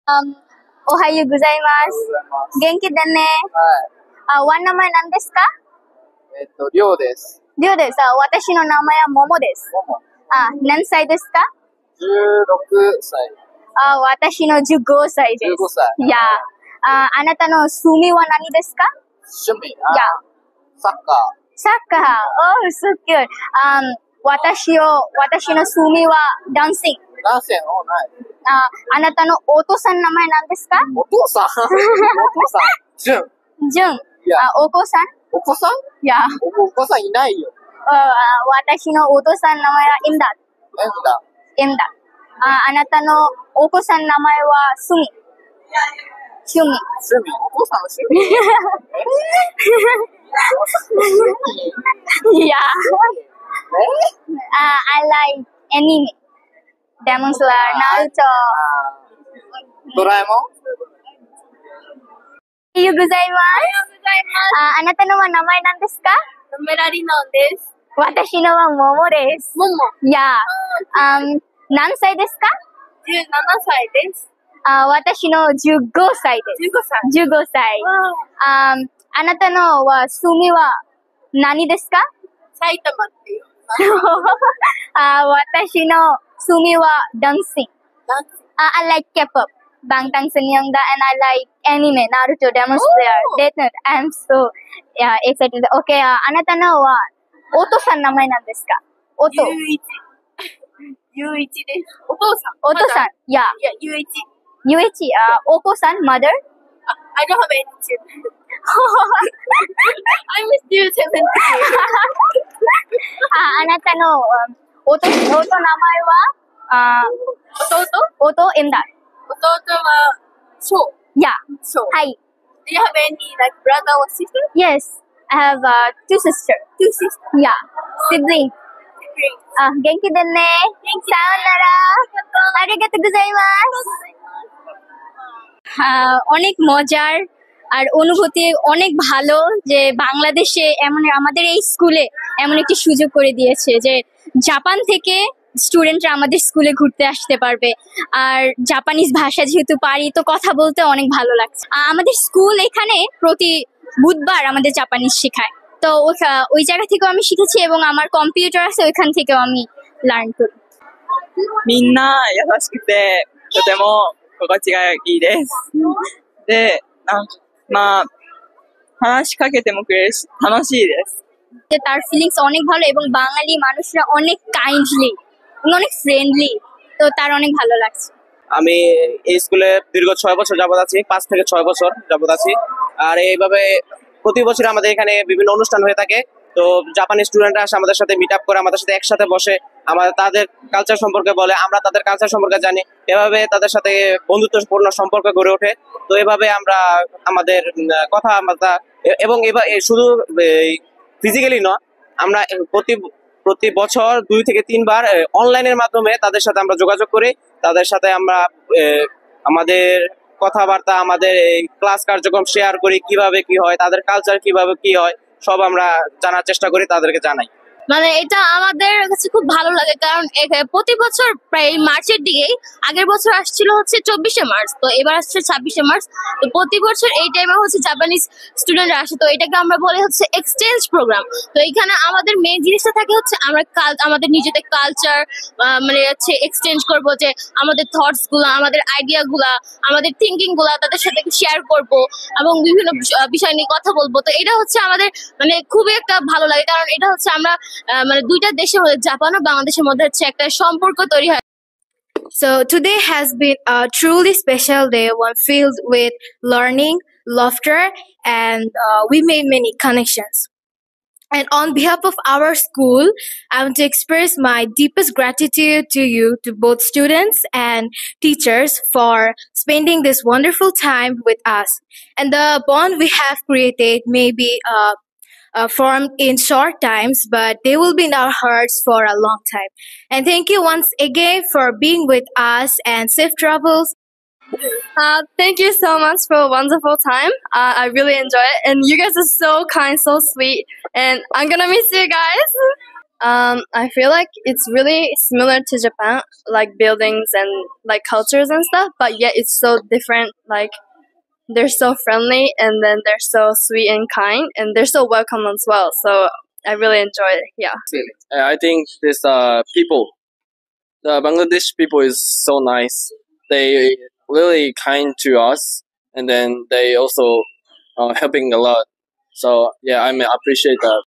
おはようございます。元気だね。ワン名前何ですか？りょうです。りょうです。私の名前はももです。何歳ですか？16歳。私の15歳です。15歳。いや、あなたの趣味は何ですか？趣味？サッカー。サッカー。Oh, so good. 私の趣味はダンシング。ダンシング？あなたのお父さんの名前何ですか？お父さん？お父さん。じゅん。じゅん。お子さん？お子さん？いや。お子さんいないよ。私のお父さんの名前はイムダ。イムダ。あなたのお子さんの名前はスミ。趣味。お父さんの趣味？いや。I like anime. Demon Slayer, Naruto. ドラえもん？おはようございます。あなたの名前何ですか？メラリノンです。私のはももです。もも。いや、何歳ですか？17歳です。私の15歳です。15歳。あなたのは住みは何ですか？埼玉っていう。私の住みはダンシング。I like K-pop, Bangtan Senyangda, and I like anime, Naruto, Demon Slayer, Death Note. I'm so excited. Okay, あなたのはお父さんの名前なんですか？ゆういちです。お父さん。お父さん。いや、ゆういち。ゆういち。お子さん mother? I don't have any children. I'm still 17. あなたの弟の名前は弟エムダ。弟はショウ。いや。ショウ。はい。Do you have any like brother or sister? Yes, I have two sisters. Two sisters. Yeah, siblings. 元気だね。さよなら。ありがとうございます。অনেক মজার আর অনুভূতি অনেক ভালো যে বাংলাদেশে এমন আমাদের এই স্কুলে এমন একটি সুযোগ করে দিয়েছে যে জাপান থেকে স্টুডেন্টরা আমাদের স্কুলে ঘুরতে আসতে পারবে আর জাপানিজ ভাষা যেহেতু পারি তো কথা বলতে অনেক ভালো লাগছে আমাদের স্কুল এখানে প্রতি বুধবার আমাদের জাপানিজ শেখায় তো ওই জায়গা থেকেও আমি শিখেছি এবং আমার কম্পিউটার আছে ওইখান থেকেও আমি লার্ন করি みんな優しくてとても心地がいいです。で、まあ話しかけてもくれるし楽しいです。যে তার ফিলিংস অনেক ভালো এবং বাঙালি মানুষরা অনেক কাইন্ডলি অনেক ফ্রেন্ডলি তো তার অনেক ভালো লাগছে আমি এই স্কুলে দীর্ঘ 6 বছর যাবত আছি 5 থেকে 6 বছর যাবত আছি আর এইভাবে প্রতি বছর আমাদের এখানে বিভিন্ন অনুষ্ঠান হয়ে থাকে তো জাপানি স্টুডেন্টরা আসে আমাদের সাথে মিট আপ করে আমাদের সাথে একসাথে বসে আমাদের তাদের কালচার সম্পর্কে বলে আমরা তাদের কালচার সম্পর্কে জানি এভাবে তাদের সাথে বন্ধুত্বপূর্ণ সম্পর্ক গড়ে ওঠে তো এভাবে আমরা আমাদের কথাবার্তা এবং এবার শুধু ফিজিক্যালি নয় আমরা প্রতি বছর 2 থেকে 3 বার অনলাইনের মাধ্যমে তাদের সাথে আমরা যোগাযোগ করি তাদের সাথে আমরা আমাদের কথাবার্তা আমাদের ক্লাস কার্যক্রম শেয়ার করি কিভাবে কি হয় তাদের কালচার কিভাবে কি হয় সব আমরা জানার চেষ্টা করি তাদেরকে জানাই মানে এটা আমাদের কাছে খুব ভালো লাগে কারণ প্রতি বছর প্রায় মার্চের দিকে আগের বছর আসছিল হচ্ছে 24শে মার্চ তো এবার আসছে 26শে মার্চ তো প্রতি বছর এই টাইমে হচ্ছে জাপানিজ স্টুডেন্টরা আসে তো এটাকে আমরা বলি হচ্ছে এক্সচেঞ্জ প্রোগ্রাম তো এখানে আমাদের মেইন জিনিসটা থাকে হচ্ছে আমরা আমাদের নিজেদের কালচার মানে হচ্ছে এক্সচেঞ্জ করব যে আমাদের থটস গুলা আমাদের আইডিয়া গুলা আমাদের থিঙ্কিং গুলা তাদের সাথে শেয়ার করব এবং বিভিন্ন বিষয় নিয়ে কথা বলবো তো এটা হচ্ছে আমাদের মানে খুবই একটা ভালো লাগে কারণ এটা হচ্ছে আমরা মানে দুইটা দেশের মধ্যে জাপান ও বাংলাদেশের মধ্যে হচ্ছে একটা সম্পর্ক তৈরি হয় So today has been a truly special day, one filled with learning, laughter, and we made many connections. And on behalf of our school, I want to express my deepest gratitude to you, to both students and teachers, for spending this wonderful time with us. And the bond we have created may be formed in short times, but they will be in our hearts for a long time. And thank you once again for being with us and safe travels. Thank you so much for a wonderful time. I really enjoy it. And you guys are so kind, so sweet. And I'm gonna miss you guys. I feel like it's really similar to Japan, like buildings and like cultures and stuff, but yet it's so different. Like they're so friendly and then they're so sweet and kind and they're so welcome as well. So I really enjoy it. Yeah. I think this people, the Bangladesh people is so nice. They really kind to us, and then they also helping a lot. So yeah, I appreciate that.